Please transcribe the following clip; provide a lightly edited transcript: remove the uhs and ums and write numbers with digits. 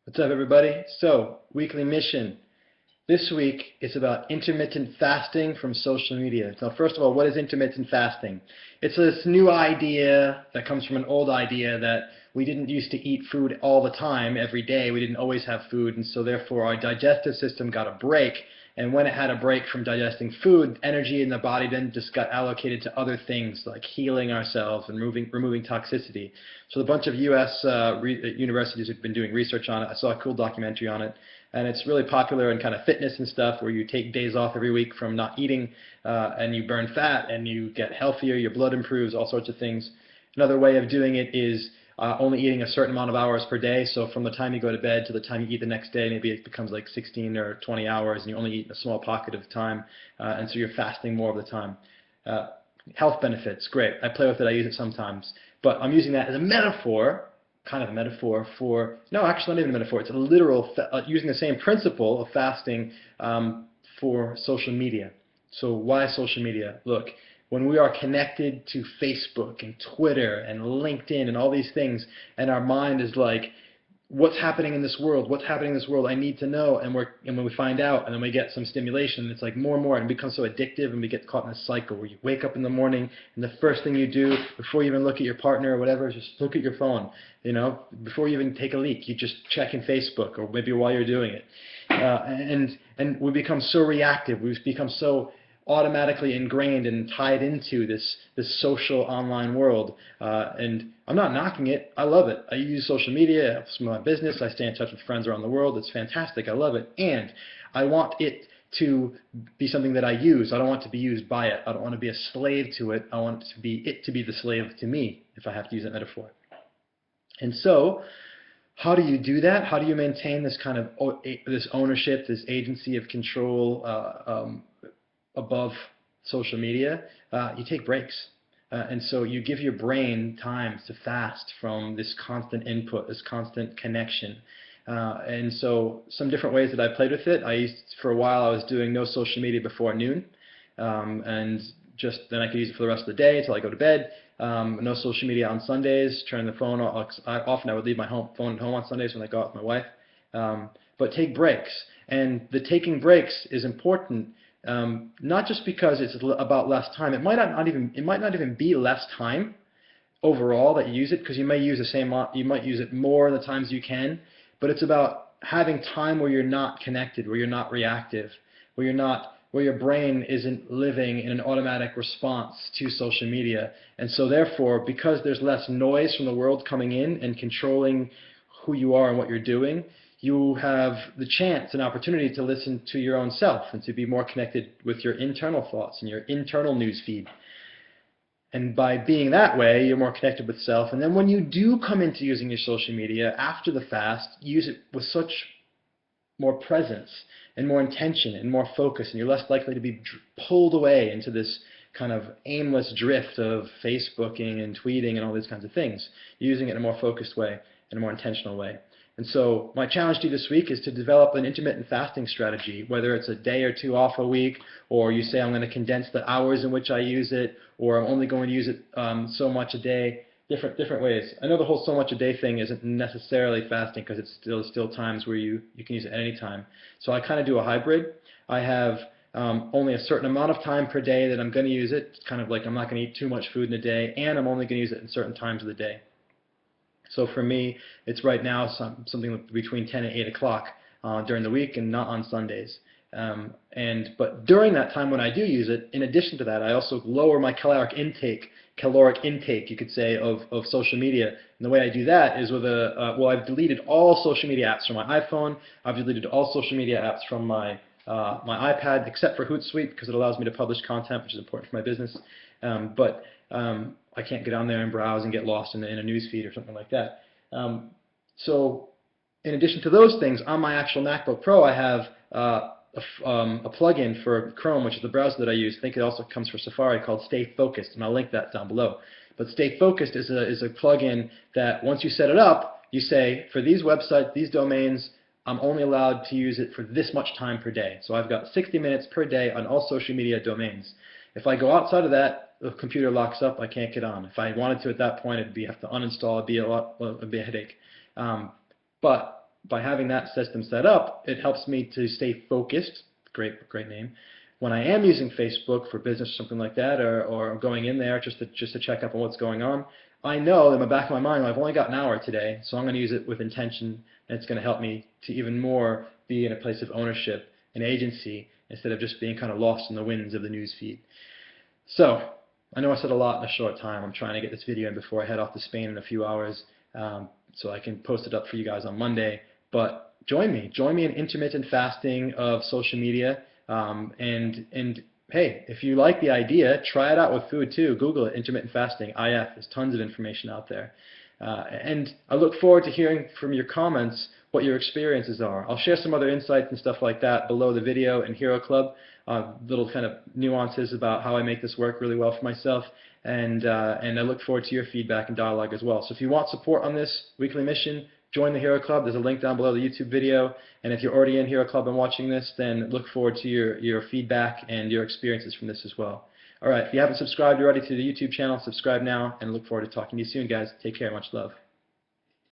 What's up, everybody? So, weekly mission. This week is about intermittent fasting from social media. So, first of all, what is intermittent fasting? It's this new idea that comes from an old idea that we didn't used to eat food all the time, every day. We didn't always have food, and so therefore our digestive system got a break. And when it had a break from digesting food, energy in the body then just got allocated to other things like healing ourselves and removing toxicity. So a bunch of U.S. Universities have been doing research on it. I saw a cool documentary on it, and it's really popular in kind of fitness and stuff where you take days off every week from not eating, and you burn fat and you get healthier, your blood improves, all sorts of things. Another way of doing it is only eating a certain amount of hours per day. So from the time you go to bed to the time you eat the next day, maybe it becomes like 16 or 20 hours, and you only eat a small pocket of time, and so you're fasting more of the time. Health benefits, great. I play with it, I use it sometimes. But I'm using that as a metaphor, kind of a metaphor for, no, actually not even a metaphor, it's a literal, using the same principle of fasting for social media. So why social media? Look, when we are connected to Facebook and Twitter and LinkedIn and all these things, and our mind is like, what's happening in this world? What's happening in this world? I need to know. And when we find out, and then we get some stimulation, it's like more and more, and it becomes so addictive, and we get caught in a cycle where you wake up in the morning, and the first thing you do before you even look at your partner or whatever is just look at your phone. You know, before you even take a leak, you just check in Facebook, or maybe while you're doing it, and we become so reactive. We become so automatically ingrained and tied into this social online world. And I'm not knocking it. I love it. I use social media. It helps my business. I stay in touch with friends around the world. It's fantastic. I love it. And I want it to be something that I use. I don't want to be used by it. I don't want to be a slave to it. I want it to be the slave to me, if I have to use that metaphor. And so, how do you do that? How do you maintain this kind of this ownership, this agency of control above social media? You take breaks. And so you give your brain time to fast from this constant input, this constant connection. And so some different ways that I played with it. For a while, I was doing no social media before noon. And just then I could use it for the rest of the day until I go to bed. No social media on Sundays, turn the phone off. Often I would leave my phone at home on Sundays when I go out with my wife. But take breaks. And the taking breaks is important. Not just because it's about less time. It might not even be less time overall that you use it, because you may use the same. You might use it more the times you can. But it's about having time where you're not connected, where you're not reactive, where your brain isn't living in an automatic response to social media. And so therefore, because there's less noise from the world coming in and controlling who you are and what you're doing, you have the chance and opportunity to listen to your own self and to be more connected with your internal thoughts and your internal news feed. And by being that way, you're more connected with self. And then when you do come into using your social media after the fast, use it with such more presence and more intention and more focus, and you're less likely to be pulled away into this kind of aimless drift of Facebooking and tweeting and all these kinds of things. You're using it in a more focused way, in a more intentional way. And so my challenge to you this week is to develop an intermittent fasting strategy, whether it's a day or two off a week, or you say I'm going to condense the hours in which I use it, or I'm only going to use it so much a day. Different ways. I know the whole so much a day thing isn't necessarily fasting, because it's still times where you can use it at any time. So I kind of do a hybrid. I have only a certain amount of time per day that I'm going to use it. It's kind of like I'm not going to eat too much food in a day, and I'm only going to use it in certain times of the day. So for me, it's right now something between 10 and 8 o'clock during the week, and not on Sundays. But during that time when I do use it, in addition to that, I also lower my caloric intake, you could say, of social media. And the way I do that is with I've deleted all social media apps from my iPhone. I've deleted all social media apps from my iPad, except for Hootsuite, because it allows me to publish content, which is important for my business. I can't get on there and browse and get lost in a news feed or something like that. So in addition to those things, on my actual MacBook Pro, I have a plugin for Chrome, which is the browser that I use. I think it also comes for Safari, called StayFocused, and I'll link that down below. But StayFocused is a plugin that once you set it up, you say, for these websites, these domains, I'm only allowed to use it for this much time per day. So I've got 60 minutes per day on all social media domains. If I go outside of that, the computer locks up, I can't get on. If I wanted to at that point, have to uninstall, it'd be a headache. But by having that system set up, it helps me to stay focused. Great name. When I am using Facebook for business or something like that, or going in there just to check up on what's going on, I know in the back of my mind, well, I've only got an hour today, so I'm going to use it with intention, and it's going to help me to even more be in a place of ownership and agency instead of just being kind of lost in the winds of the news feed. So, I know I said a lot in a short time. I'm trying to get this video in before I head off to Spain in a few hours, so I can post it up for you guys on Monday. But join me in intermittent fasting of social media, and hey, if you like the idea, try it out with food too. Google it, intermittent fasting, IF. There's tons of information out there. And I look forward to hearing from your comments what your experiences are. I'll share some other insights and stuff like that below the video in Hero Club, little kind of nuances about how I make this work really well for myself. And I look forward to your feedback and dialogue as well. So if you want support on this weekly mission, join the Hero Club. There's a link down below the YouTube video. And if you're already in Hero Club and watching this, then look forward to your feedback and your experiences from this as well. All right, if you haven't subscribed already to the YouTube channel, subscribe now, and I look forward to talking to you soon, guys. Take care. Much love.